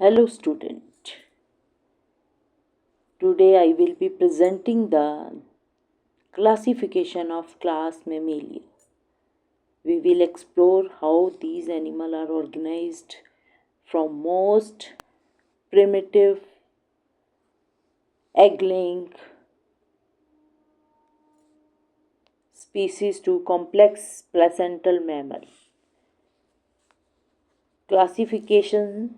Hello student, today I will be presenting the classification of class Mammalia. We will explore how these animals are organized from most primitive egg-laying species to complex placental mammal. Classification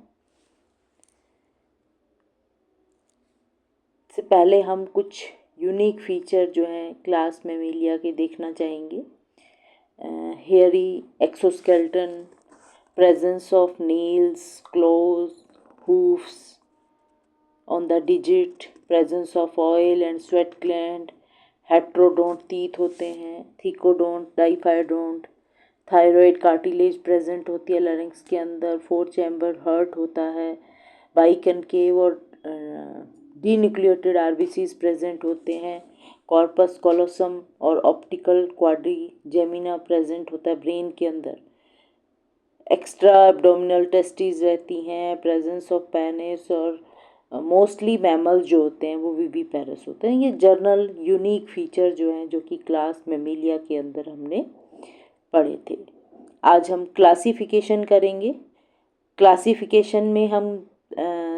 से पहले हम कुछ unique feature जो हैं class Mammalia के देखना चाहेंगे. Hairy exoskeleton, presence of nails, claws, hoofs on the digit, presence of oil and sweat gland, heterodont teeth होते हैं, thecodont, diphyodont, thyroid cartilage present होती है लैरिंक्स के अंदर, 4 चैम्बर हर्ट होता है, बाइकनकेव और डीन्यूक्लिएटेड आरबीसीज प्रेजेंट होते हैं, कॉर्पस कोलोसम और ऑप्टिकल क्वाड्रीजेमिना प्रेजेंट होता है ब्रेन के अंदर, एक्स्ट्रा एब्डोमिनल टेस्टिस रहती हैं, प्रेजेंस ऑफ पेनिस और मोस्टली मैमल्स जो होते हैं वो विविपेरस होते हैं. ये जर्नल यूनिक फीचर जो हैं जो कि क्लास मेमेलिया के अंदर हमने पढ़े थे. आज हम क्लासिफिकेशन करेंगे. क्लासिफिकेशन में हम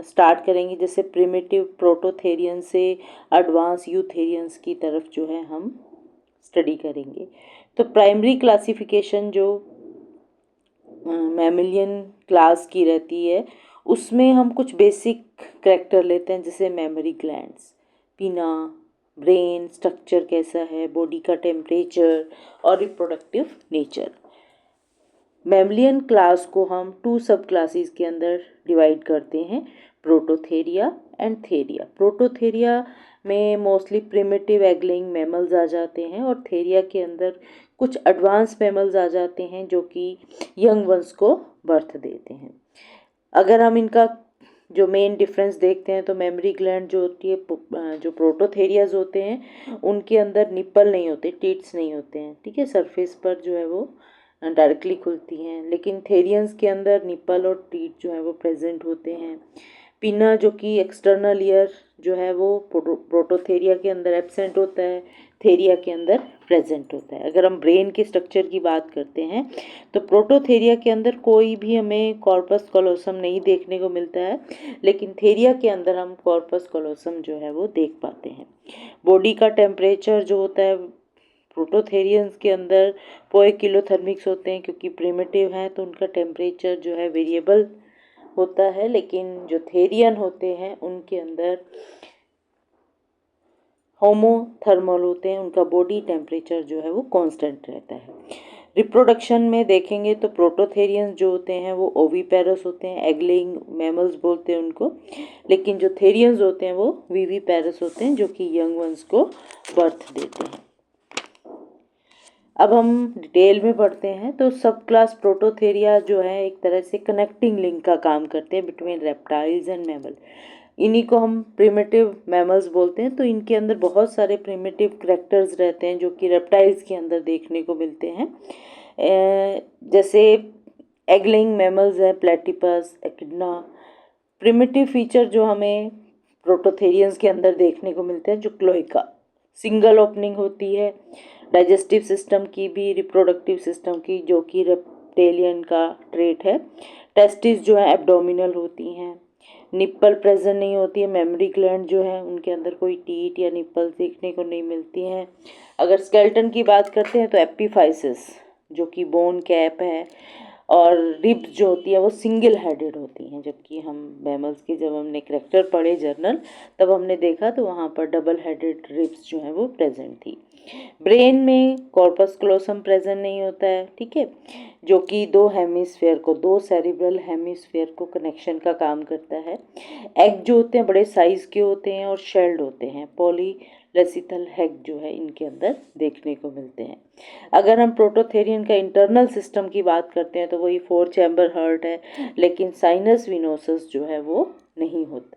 स्टार्ट करेंगे जैसे प्रिमिटिव प्रोटोथेरियन से एडवांस यूथेरियंस की तरफ जो है हम स्टडी करेंगे. तो प्राइमरी क्लासिफिकेशन जो मैमेलियन क्लास की रहती है उसमें हम कुछ बेसिक करैक्टर लेते हैं जैसे मेमोरी ग्लैंड्स, पिना, ब्रेन स्ट्रक्चर कैसा है, बॉडी का टेम्परेचर और रिप्रोडक्टिव नेचर. मैमलियन क्लास को हम 2 सब क्लासेस के अंदर डिवाइड करते हैं, प्रोटोथेरिया एंड थेरिया. प्रोटोथेरिया में मोस्टली प्रिमिटिव एग-लेइंग मैमल्स आ जाते हैं और थेरिया के अंदर कुछ एडवांस मैमल्स आ जाते हैं जो कि यंग वंस को बर्थ देते हैं. अगर हम इनका जो मेन डिफरेंस देखते हैं तो मेमोरी ग्लैंड जो होती है, जो प्रोटोथेरियाज होते हैं उनके अंदर निप्पल नहीं होते, टीट्स नहीं होते हैं, ठीक है, सरफेस पर जो है वो डायरेक्टली खुलती हैं. लेकिन थेरियंस के अंदर निप्पल और टीट जो है वो प्रेजेंट होते हैं. पिना जो कि एक्सटर्नल ईयर जो है वो प्रोटोथेरिया के अंदर एब्सेंट होता है, थेरिया के अंदर प्रेजेंट होता है. अगर हम ब्रेन के स्ट्रक्चर की बात करते हैं तो प्रोटोथेरिया के अंदर कोई भी हमें कॉर्पस कोलोसम नहीं देखने को मिलता है, लेकिन थेरिया के अंदर हम कॉर्पस कोलोसम जो है वो देख पाते हैं. बॉडी का टेम्परेचर जो होता है प्रोटोथेरियंस के अंदर पोइकिलोथर्मिक्स होते हैं क्योंकि प्रिमिटिव हैं तो उनका टेम्परेचर जो है वेरिएबल होता है, लेकिन जो थेरियन होते हैं उनके अंदर होमोथर्मल होते हैं, उनका बॉडी टेम्परेचर जो है वो कांस्टेंट रहता है. रिप्रोडक्शन में देखेंगे तो प्रोटोथेरियंस जो होते हैं वो ओविपेरस होते हैं, एग-लेइंग मैमल्स बोलते हैं उनको, लेकिन जो थेरियंस होते हैं वो विविपेरस होते हैं जो कि यंग वंस को बर्थ देते हैं. अब हम डिटेल में पढ़ते हैं. तो सब क्लास प्रोटोथेरिया जो है एक तरह से कनेक्टिंग लिंक का काम करते हैं बिटवीन रेप्टाइल्स एंड मैमल. इन्हीं को हम प्रिमिटिव मैमल्स बोलते हैं. तो इनके अंदर बहुत सारे प्रिमिटिव करैक्टर्स रहते हैं जो कि रेप्टाइल्स के अंदर देखने को मिलते हैं. जैसे एग-लेइंग मैमल्स है प्लेटिपस, एकिडना. प्रिमिटिव फीचर जो हमें प्रोटोथेरियंस के अंदर देखने को मिलते हैं जो क्लोइका, सिंगल ओपनिंग होती है डाइजेस्टिव सिस्टम की भी, रिप्रोडक्टिव सिस्टम की, जो कि रेप्टेलियन का ट्रेट है. टेस्टिस जो है एब्डोमिनल होती हैं, निप्पल प्रेजेंट नहीं होती है. मेमोरी ग्लैंड जो है उनके अंदर कोई टीट या निप्पल देखने को नहीं मिलती हैं. अगर स्केलेटन की बात करते हैं तो एपिफाइसिस जो कि बोन कैप है, और रिब्स जो होती है वो सिंगल हेडेड होती हैं, जबकि हम मैमल्स की जब हमने करैक्टर पढ़े जर्नल तब हमने देखा तो वहाँ पर डबल हेडेड रिब्स जो है वो प्रेजेंट थी. ब्रेन में कॉर्पस क्लोसम प्रेजेंट नहीं होता है, ठीक है, जो कि दो सेरिब्रल हेमिस्फेयर को कनेक्शन का काम करता है. एग जो होते हैं बड़े साइज के होते हैं और शेल्ड होते हैं. पॉलीलेसिथल एग जो है इनके अंदर देखने को मिलते हैं. अगर हम प्रोटोथेरियन का इंटरनल सिस्टम की बात करते हैं तो वही 4 चैम्बर हर्ट है, लेकिन साइनस विनोसस जो है वो नहीं होता,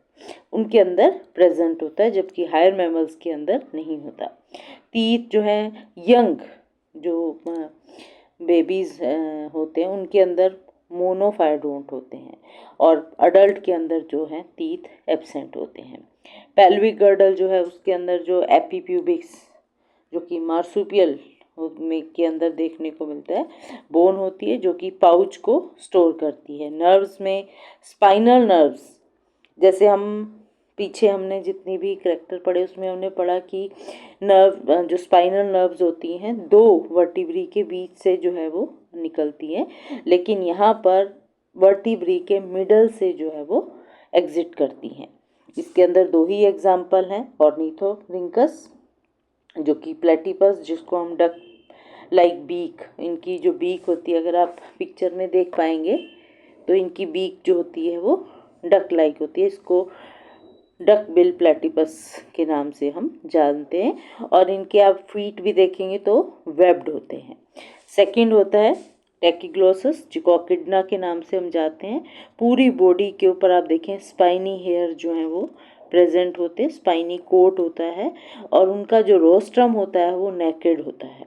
उनके अंदर प्रेजेंट होता है, जबकि हायर मैमल्स के अंदर नहीं होता. टीथ जो है यंग जो बेबीज होते हैं उनके अंदर मोनोफायडोंट होते हैं और अडल्ट के अंदर जो है टीथ एब्सेंट होते हैं। पेल्विक गर्डल जो है उसके अंदर जो एपीप्यूबिक्स जो कि मार्सुपियल में के अंदर देखने को मिलता है, बोन होती है जो कि पाउच को स्टोर करती है। नर्व्स में स्पाइनल नर्व्स, जैसे हम पीछे हमने जितनी भी करैक्टर पढ़े उसमें हमने पढ़ा कि नर्व जो स्पाइनल नर्व्स होती हैं दो वर्टिब्री के बीच से जो है वो निकलती हैं, लेकिन यहाँ पर वर्टिब्री के मिडल से जो है वो एग्जिट करती हैं। इसके अंदर दो ही एग्जाम्पल हैं, ऑर्निथोरिंकस जो कि प्लेटिपस जिसको हम डक लाइक बीक, इनकी जो बीक होती है अगर आप पिक्चर में देख पाएंगे तो इनकी बीक जो होती है वो डक लाइक होती है, इसको डक बिल प्लेटिपस के नाम से हम जानते हैं। और इनके आप फीट भी देखेंगे तो वेब्ड होते हैं। सेकंड होता है टैकीग्लोसस जिको अकिडना के नाम से हम जानते हैं। पूरी बॉडी के ऊपर आप देखें स्पाइनी हेयर जो है वो प्रेजेंट होते हैं, स्पाइनी कोट होता है और उनका जो रोस्ट्रम होता है वो नेकेड होता है,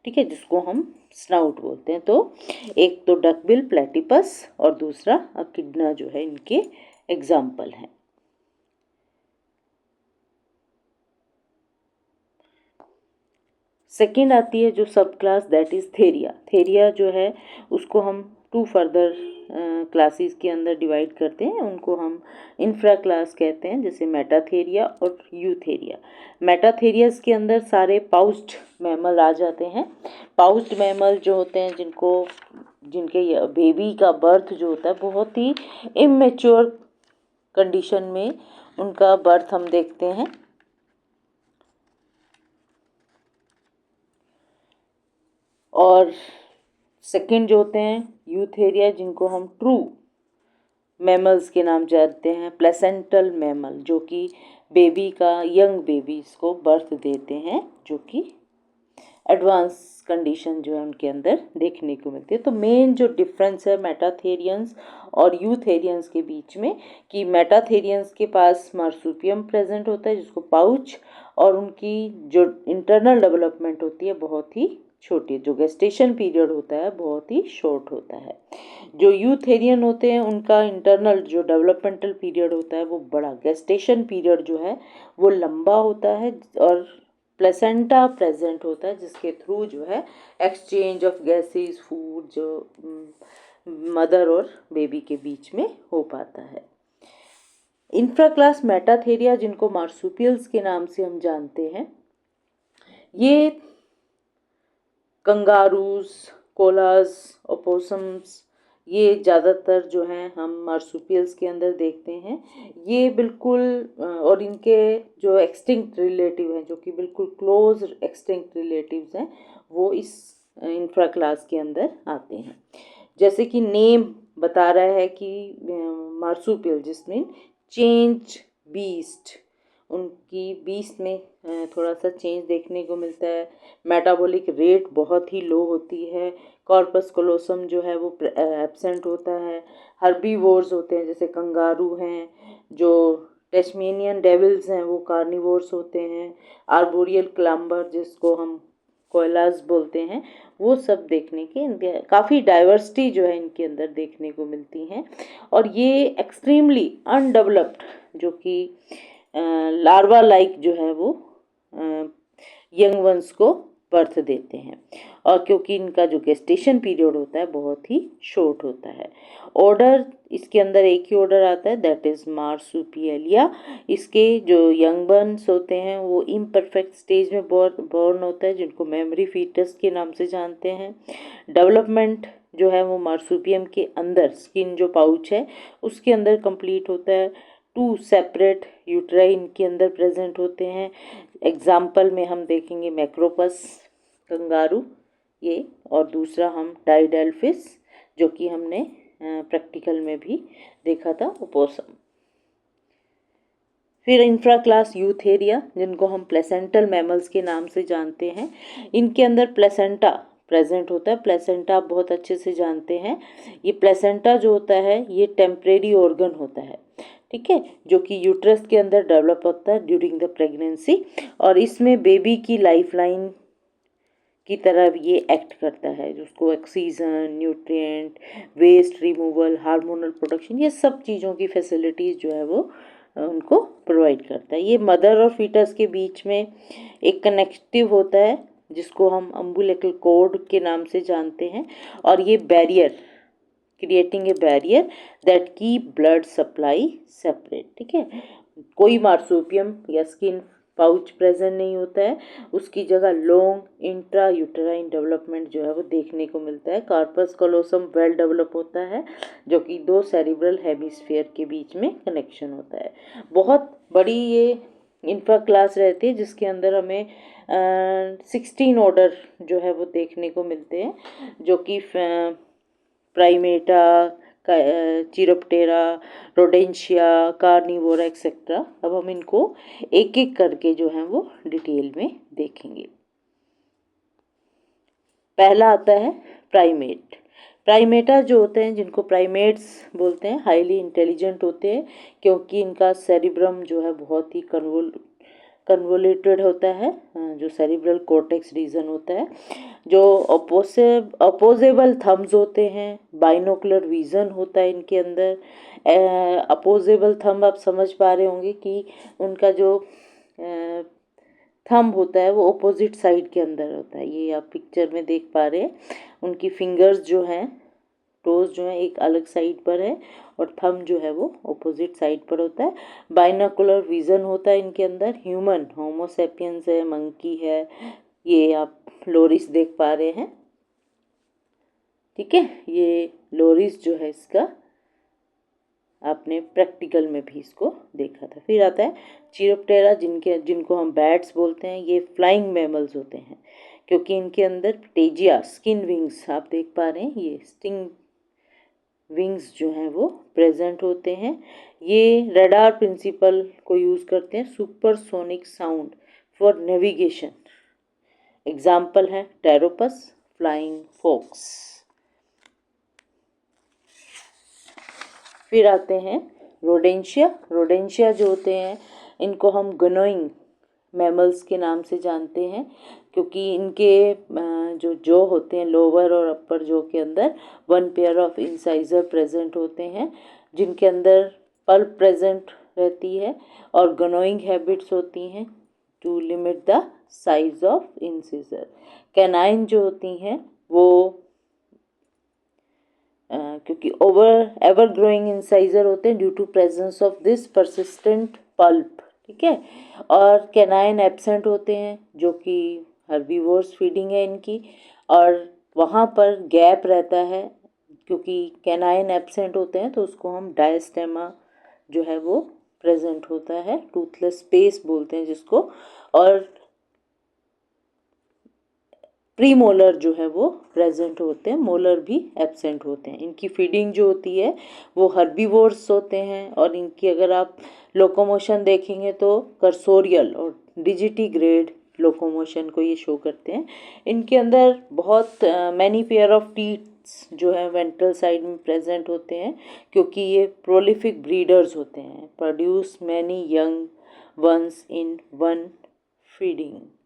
ठीक है, जिसको हम स्नाउट बोलते हैं। तो एक तो डकबिल प्लेटिपस और दूसरा अकिडना जो है इनके एग्जाम्पल हैं। सेकेंड आती है जो सब क्लास दैट इज़ थेरिया। थेरिया जो है उसको हम टू फर्दर क्लासेस के अंदर डिवाइड करते हैं, उनको हम इंफ्रा क्लास कहते हैं, जैसे मेटाथेरिया और यूथेरिया। मेटाथेरियस के अंदर सारे पाउच्ड मैमल आ जाते हैं। पाउच्ड मैमल जो होते हैं जिनके बेबी का बर्थ जो होता है बहुत ही इमेच्योर कंडीशन में उनका बर्थ हम देखते हैं। और सेकंड जो होते हैं यूथेरिया जिनको हम ट्रू मैमल्स के नाम जानते हैं। प्लेसेंटल मैमल जो कि बेबी का यंग बेबीज को बर्थ देते हैं, जो कि एडवांस कंडीशन जो है उनके अंदर देखने को मिलती है। तो मेन जो डिफरेंस है मेटाथेरियंस और यूथेरियंस के बीच में कि मेटाथेरियंस के पास मार्सुपियम प्रेजेंट होता है जिसको पाउच, और उनकी जो इंटरनल डेवलपमेंट होती है बहुत ही छोटी, जो गेस्टेशन पीरियड होता है बहुत ही शॉर्ट होता है। जो यूथेरियन होते हैं उनका इंटरनल जो डेवलपमेंटल पीरियड होता है वो बड़ा, गेस्टेशन पीरियड जो है वो लंबा होता है और प्लेसेंटा प्रेजेंट होता है जिसके थ्रू जो है एक्सचेंज ऑफ गैसेस फूड जो मदर और बेबी के बीच में हो पाता है। इंफ्रा क्लास मेटाथेरिया जिनको मार्सुपियल्स के नाम से हम जानते हैं, ये कंगारूज, कोलास, ओपोसम्स, ये ज़्यादातर जो हैं हम मार्सुपियल्स के अंदर देखते हैं। ये बिल्कुल और इनके जो एक्सटिंक्ट रिलेटिव हैं जो कि बिल्कुल क्लोज एक्सटिंक्ट रिलेटिव्स हैं वो इस इंफ्रा क्लास के अंदर आते हैं। जैसे कि नेम बता रहा है कि मार्सुपियल जिसमें चेंज बीस्ट, उनकी बीस्ट में थोड़ा सा चेंज देखने को मिलता है। मेटाबॉलिक रेट बहुत ही लो होती है। कॉर्पस कोलोसम जो है वो एब्सेंट होता है। हर्बीवोर्स होते हैं जैसे कंगारू हैं। जो टेस्मेनियन डेविल्स हैं वो कार्निवोर्स होते हैं। आर्बोरियल क्लाइंबर जिसको हम कोयलास बोलते हैं, वो सब देखने के काफ़ी डाइवर्सिटी जो है इनके अंदर देखने को मिलती हैं। और ये एक्सट्रीमली अनडेवलप्ड जो कि लार्वा लाइक जो है वो यंग वंस को बर्थ देते हैं, और क्योंकि इनका जो गेस्टेशन पीरियड होता है बहुत ही शॉर्ट होता है। ऑर्डर इसके अंदर एक ही ऑर्डर आता है दैट इज़ मार्सुपियलिया। इसके जो यंग वंस होते हैं वो इम्परफेक्ट स्टेज में बॉर्न होता है जिनको मेमोरी फीटस के नाम से जानते हैं। डेवलपमेंट जो है वो मार्सुपियम के अंदर स्किन जो पाउच है उसके अंदर कंप्लीट होता है। 2 सेपरेट यूट्राइन के अंदर प्रेजेंट होते हैं। एग्जाम्पल में हम देखेंगे मैक्रोपस कंगारू ये, और दूसरा हम डाइडेल्फिस जो कि हमने प्रैक्टिकल में भी देखा था ओपोसम। फिर इंफ्रा क्लास यूथेरिया जिनको हम प्लेसेंटल मैमल्स के नाम से जानते हैं। इनके अंदर प्लेसेंटा प्रेजेंट होता है। प्लेसेंटा आप बहुत अच्छे से जानते हैं। ये प्लेसेंटा जो होता है ये टेम्परेरी ऑर्गन होता है, ठीक है, जो कि यूट्रस के अंदर डेवलप होता है ड्यूरिंग द प्रेगनेंसी, और इसमें बेबी की लाइफलाइन की तरह ये एक्ट करता है, जिसको oxygen, nutrient, waste removal, hormonal production, ये सब चीज़ों की फैसिलिटीज़ जो है वो उनको प्रोवाइड करता है। ये मदर और फीटस के बीच में एक कनेक्टिव होता है जिसको हम अम्बुलिकल कॉर्ड के नाम से जानते हैं, और ये barrier, creating a barrier that keep blood supply separate. ठीक है, कोई मार्सोपियम या स्किन पाउच प्रेजेंट नहीं होता है, उसकी जगह लॉन्ग इंट्रा यूटेराइन डेवलपमेंट जो है वो देखने को मिलता है। कार्पस कलोसम वेल डेवलप होता है, जो कि दो सेरिब्रल हेमिस्फीयर के बीच में कनेक्शन होता है। बहुत बड़ी ये इंफ्रा क्लास रहती है, जिसके अंदर हमें 16 ऑर्डर जो है वो देखने को मिलते हैं, जो कि प्राइमेटा, चिरोप्टेरा, रोडेंशिया, कार्निवोरा एक्सेट्रा। अब हम इनको एक एक करके जो है वो डिटेल में देखेंगे। पहला आता है प्राइमेट। प्राइमेटा जो होते हैं, जिनको प्राइमेट्स बोलते हैं, हाईली इंटेलिजेंट होते हैं, क्योंकि इनका सेरिब्रम जो है बहुत ही कन्वोल्यूटेड होता है, जो सेरिब्रल कॉर्टेक्स रीजन होता है, जो अपोजेबल थम्स होते हैं, बाइनोकुलर विजन होता है इनके अंदर। अपोजेबल थंब आप समझ पा रहे होंगे कि उनका जो थंब होता है वो ऑपोजिट साइड के अंदर होता है, ये आप पिक्चर में देख पा रहे हैं। उनकी फिंगर्स जो हैं, टोज जो है एक अलग साइड पर है, और थंब जो है वो ऑपोजिट साइड पर होता है। बाइनोकुलर विजन होता है इनके अंदर। ह्यूमन, होमोसेपियंस है, मंकी है, ये आप लोरिस देख पा रहे हैं। ठीक है, ये लोरिस जो है इसका आपने प्रैक्टिकल में भी इसको देखा था। फिर आता है चिरोप्टेरा, जिनको हम बैट्स बोलते हैं। ये फ्लाइंग मैमल्स होते हैं, क्योंकि इनके अंदर टेजिया, स्किन विंग्स आप देख पा रहे हैं, ये स्टिंग विंग्स जो हैं वो प्रेजेंट होते हैं। ये रडार प्रिंसिपल को यूज़ करते हैं, supersonic sound for navigation. Example है टेरोपस, फ्लाइंग फॉक्स। फिर आते हैं रोडेंशिया। रोडेंशिया जो होते हैं, इनको हम गनोइंग मैमल्स के नाम से जानते हैं, क्योंकि इनके जो होते हैं लोअर और अपर जो के अंदर 1 पेयर ऑफ इंसाइजर प्रेजेंट होते हैं, जिनके अंदर पल्प प्रेजेंट रहती है, और गनोइंग हैबिट्स होती हैं to limit the size of incisor. Canine जो होती हैं वो क्योंकि एवर ग्रोइंग इंसाइजर होते हैं due to presence of this persistent pulp. ठीक है, और कैनाइन एब्सेंट होते हैं, जो कि हर्बीवोर्स फीडिंग है इनकी, और वहाँ पर गैप रहता है, क्योंकि कैनाइन एब्सेंट होते हैं तो उसको हम डायस्टेमा जो है वो प्रेजेंट होता है, टूथलेस स्पेस बोलते हैं जिसको, और प्रीमोलर जो है वो प्रेजेंट होते हैं, मोलर भी एब्सेंट होते हैं। इनकी फीडिंग जो होती है वो हर्बीवोर्स होते हैं, और इनकी अगर आप लोकोमोशन देखेंगे तो कर्सोरियल और डिजिटीग्रेड लोकोमोशन को ये शो करते हैं। इनके अंदर बहुत मैनी पेयर ऑफ टीथ्स जो है वेंट्रल साइड में प्रेजेंट होते हैं, क्योंकि ये प्रोलिफिक ब्रीडर्स होते हैं, produce many young once in one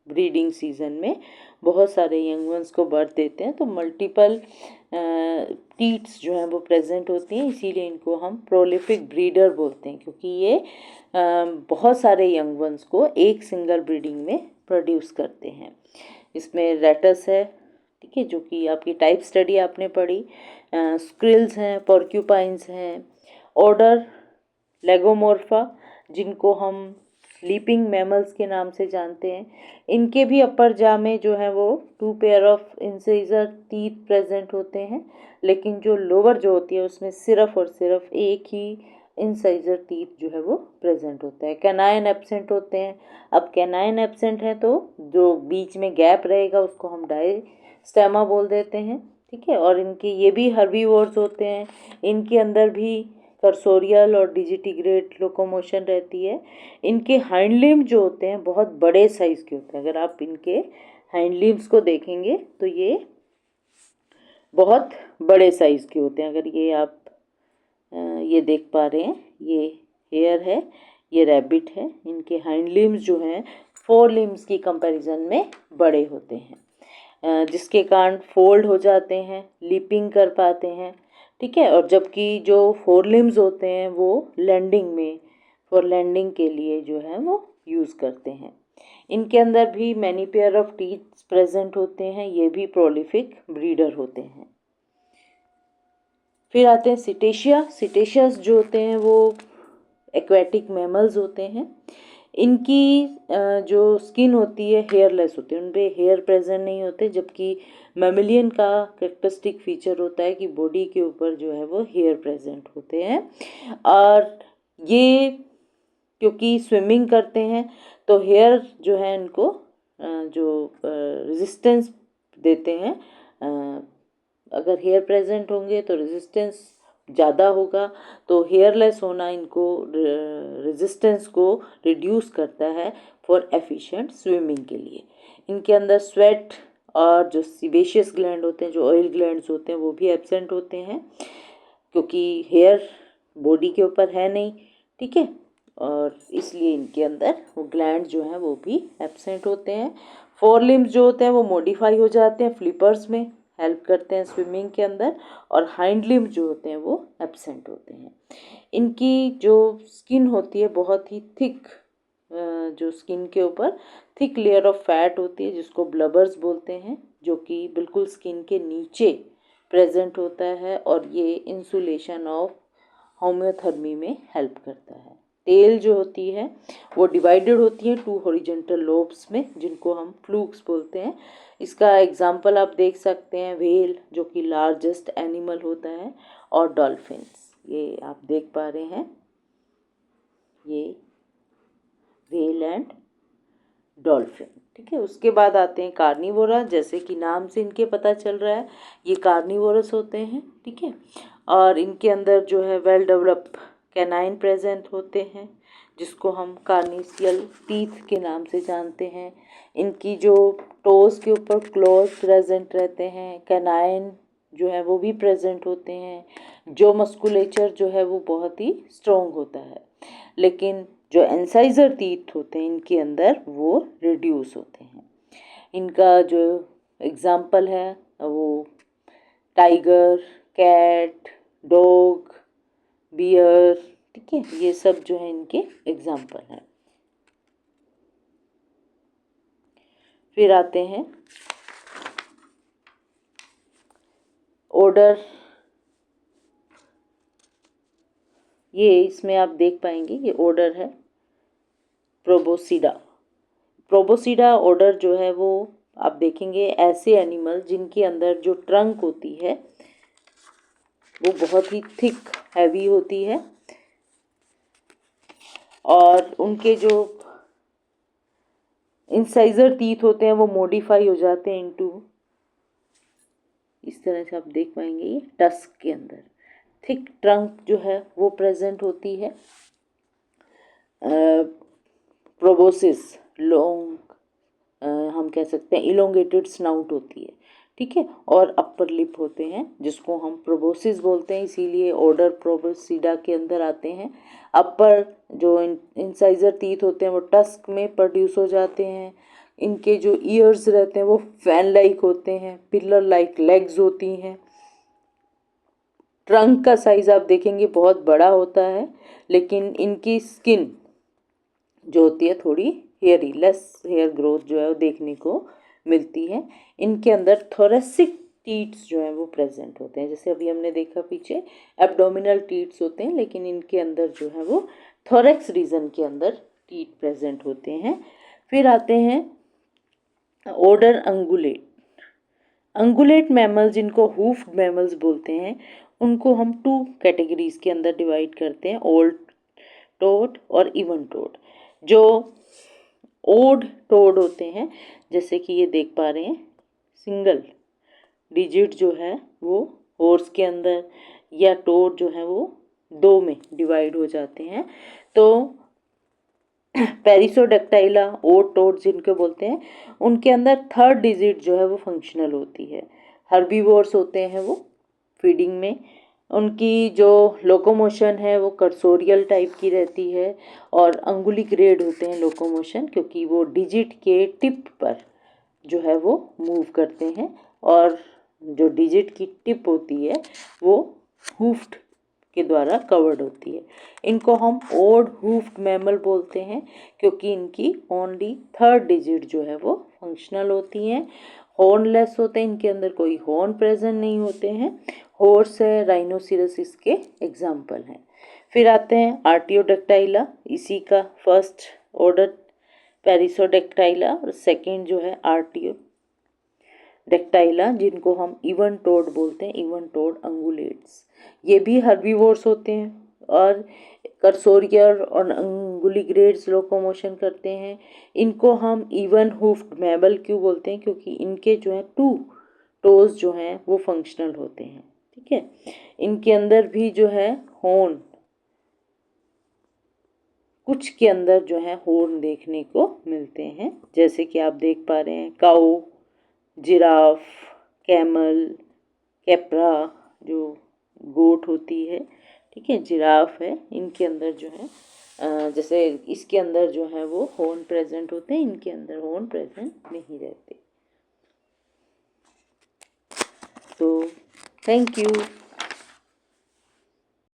breeding season में बहुत सारे यंग वंस को बर्थ देते हैं, तो मल्टीपल टीट्स जो हैं वो प्रेजेंट होती हैं, इसीलिए इनको हम प्रोलिफिक ब्रीडर बोलते हैं, क्योंकि ये बहुत सारे यंग वंस को एक सिंगल ब्रीडिंग में प्रोड्यूस करते हैं। इसमें रेटस है, ठीक है, जो कि आपकी टाइप स्टडी आपने पढ़ी। स्क्रिल्स हैं, पोर्क्यूपाइंस हैं। ऑर्डर लेगोमोर्फा, जिनको हम स्लीपिंग मैमल्स के नाम से जानते हैं। इनके भी अपर जा में जो है वो 2 pair of incisor teeth present होते हैं, लेकिन जो लोअर जो होती है उसमें सिर्फ और सिर्फ एक ही इंसाइजर टीथ जो है वो प्रेजेंट होता है। कैनाइन एब्सेंट होते हैं। अब कैनाइन एब्सेंट है तो जो बीच में गैप रहेगा उसको हम डायस्टेमा बोल देते हैं। ठीक है, और इनके ये भी हर्बीवोर्स होते हैं, इनके अंदर भी कर्सोरियल और डिजिटीग्रेड लोकोमोशन रहती है। इनके हाइंड लिम्ब जो होते हैं बहुत बड़े साइज के होते हैं। अगर आप इनके हाइंड लिम्ब्स को देखेंगे तो ये बहुत बड़े साइज के होते हैं। अगर ये आप ये देख पा रहे हैं, ये हेयर है, ये रैबिट है। इनके हाइंड लिम्ब्स जो हैं 4 लिम्ब्स की कंपैरिजन में बड़े होते हैं। जिसके कारण फोल्ड हो जाते हैं, लीपिंग कर पाते हैं, ठीक है। और जबकि जो फोर लिम्स होते हैं वो लैंडिंग में, फॉर लैंडिंग के लिए जो है वो यूज़ करते हैं। इनके अंदर भी many pair of teeth present होते हैं, ये भी प्रोलिफिक ब्रीडर होते हैं। फिर आते हैं सिटेशिया। सिटेशियस जो होते हैं वो एक्वेटिक मैमल्स होते हैं। इनकी जो स्किन होती है हेयरलेस होती है, उन पे हेयर प्रेजेंट नहीं होते, जबकि मैमिलियन का कैरेक्टरिस्टिक फीचर होता है कि बॉडी के ऊपर जो है वो हेयर प्रेजेंट होते हैं। और ये क्योंकि स्विमिंग करते हैं तो हेयर जो है इनको जो रेजिस्टेंस देते हैं, अगर हेयर प्रेजेंट होंगे तो रेजिस्टेंस ज़्यादा होगा, तो हेयरलेस होना इनको रेजिस्टेंस को रिड्यूस करता है फॉर एफिशिएंट स्विमिंग के लिए। इनके अंदर स्वेट और जो सीबेशियस ग्लैंड होते हैं, जो ऑयल ग्लैंड्स होते हैं, वो भी एब्सेंट होते हैं क्योंकि हेयर बॉडी के ऊपर है नहीं, ठीक है, और इसलिए इनके अंदर वो ग्लैंड जो हैं वो भी एब्सेंट होते हैं। फोर लिम्स जो होते हैं वो मॉडिफाई हो जाते हैं, फ्लिपर्स में हेल्प करते हैं स्विमिंग के अंदर, और हाइंड लिम्स जो होते हैं वो एब्सेंट होते हैं। इनकी जो स्किन होती है बहुत ही थिक, जो स्किन के ऊपर थिक लेयर ऑफ फैट होती है जिसको ब्लबर्स बोलते हैं, जो कि बिल्कुल स्किन के नीचे प्रेजेंट होता है, और ये इंसुलेशन ऑफ होम्योथर्मी में हेल्प करता है। टेल जो होती है वो डिवाइडेड होती है टू हॉरिजॉन्टल लोब्स में, जिनको हम फ्लूक्स बोलते हैं। इसका एग्जांपल आप देख सकते हैं व्हेल जो कि लार्जेस्ट एनिमल होता है, और डॉल्फिन्स, ये आप देख पा रहे हैं, ये व्हेल एंड डॉल्फिन, ठीक है। उसके बाद आते हैं कार्निवोरा। जैसे कि नाम से इनके पता चल रहा है ये कार्निवोरस होते हैं, ठीक है, और इनके अंदर जो है वेल डेवलप कैनाइन प्रेजेंट होते हैं जिसको हम कार्निशियल टीथ के नाम से जानते हैं। इनकी जो टोज के ऊपर क्लॉज प्रेजेंट रहते हैं, कैनाइन जो है वो भी प्रेजेंट होते हैं, जो मस्कुलेचर जो है वो बहुत ही स्ट्रॉन्ग होता है। लेकिन जो इंसाइजर टीथ होते हैं इनके अंदर वो रिड्यूस होते हैं। इनका जो एग्जाम्पल है वो टाइगर, कैट, डॉग, बियर, ठीक है, ये सब जो है इनके एग्जाम्पल हैं। फिर आते हैं ऑर्डर। ये इसमें आप देख पाएंगे ये ऑर्डर है प्रोबोसिडा। प्रोबोसिडा ऑर्डर जो है वो आप देखेंगे ऐसे एनिमल जिनके अंदर जो ट्रंक होती है वो बहुत ही थिक हैवी होती है, और उनके जो इंसाइजर टीथ होते हैं वो मॉडिफाई हो जाते हैं इनटू, इस तरह से आप देख पाएंगे ये टस्क के अंदर थिक ट्रंक जो है वो प्रेजेंट होती है। प्रोबोसिस लॉन्ग, हम कह सकते हैं इलोंगेटेड स्नाउट होती है, ठीक है, और अपर लिप होते हैं जिसको हम प्रोबोसिस बोलते हैं, इसीलिए ऑर्डर प्रोबोसिडा के अंदर आते हैं। अपर जो इंसाइजर टीथ होते हैं वो टस्क में प्रोड्यूस हो जाते हैं। इनके जो ईयर्स रहते हैं वो फैन लाइक होते हैं, पिलर लाइक लेग्स होती हैं। ट्रंक का साइज आप देखेंगे बहुत बड़ा होता है, लेकिन इनकी स्किन जो होती है थोड़ी हेयरी, लेस हेयर ग्रोथ जो है वो देखने को मिलती है। इनके अंदर थोरेसिक टीट्स जो है वो प्रेजेंट होते हैं, जैसे अभी हमने देखा पीछे एब्डोमिनल टीट्स होते हैं, लेकिन इनके अंदर जो है वो थोरेक्स रीजन के अंदर टीट प्रेजेंट होते हैं। फिर आते हैं ऑर्डर अंगुलेट। अंगुलेट मैमल जिनको हूफ्ड मैमल्स बोलते हैं उनको हम टू कैटेगरीज के अंदर डिवाइड करते हैं, ओल्ड टोड और इवन टोड। जो ओड टोड होते हैं, जैसे कि ये देख पा रहे हैं सिंगल डिजिट जो है वो हॉर्स के अंदर, या टोड जो है वो दो में डिवाइड हो जाते हैं। तो पेरिसोडक्टाइला ओड टोड जिनको बोलते हैं उनके अंदर थर्ड डिजिट जो है वो फंक्शनल होती है। हर्बीवोर्स होते हैं वो फीडिंग में, उनकी जो लोकोमोशन है वो कर्सोरियल टाइप की रहती है, और अंगुली ग्रेड होते हैं लोकोमोशन क्योंकि वो डिजिट के टिप पर जो है वो मूव करते हैं, और जो डिजिट की टिप होती है वो हूफ्ड के द्वारा कवर्ड होती है। इनको हम ओड हूफ्ड मैमल बोलते हैं, क्योंकि इनकी ओनली थर्ड डिजिट जो है वो फंक्शनल होती हैं। हॉर्नलेस होते हैं, इनके अंदर कोई हॉर्न प्रेजेंट नहीं होते हैं। हॉर्स है, राइनोसिरस इसके एग्जाम्पल हैं। फिर आते हैं आर्टियोडेक्टाइला, इसी का फर्स्ट ऑर्डर पेरिसोडेक्टाइला और सेकंड जो है आर्टियोडेक्टाइला, जिनको हम इवन टोड बोलते हैं, इवन टोड अंगुलेट्स। ये भी हर्बीवोर्स होते हैं और कर्सोरियर और अंगुलीग्रेड्स लोकोमोशन करते हैं। इनको हम इवन हूफ्ड मैमल क्यों बोलते हैं, क्योंकि इनके जो है 2 टोज जो हैं वो फंक्शनल होते हैं। ठीक है, इनके अंदर भी जो है हॉर्न, कुछ के अंदर जो है हॉर्न देखने को मिलते हैं, जैसे कि आप देख पा रहे हैं काऊ, जिराफ, कैमल, कैप्रा जो गोट होती है, ठीक है, जिराफ है, इनके अंदर जो है जैसे इसके अंदर जो है वो हॉर्न प्रेजेंट होते हैं, इनके अंदर हॉर्न प्रेजेंट नहीं रहते। तो थैंक यू।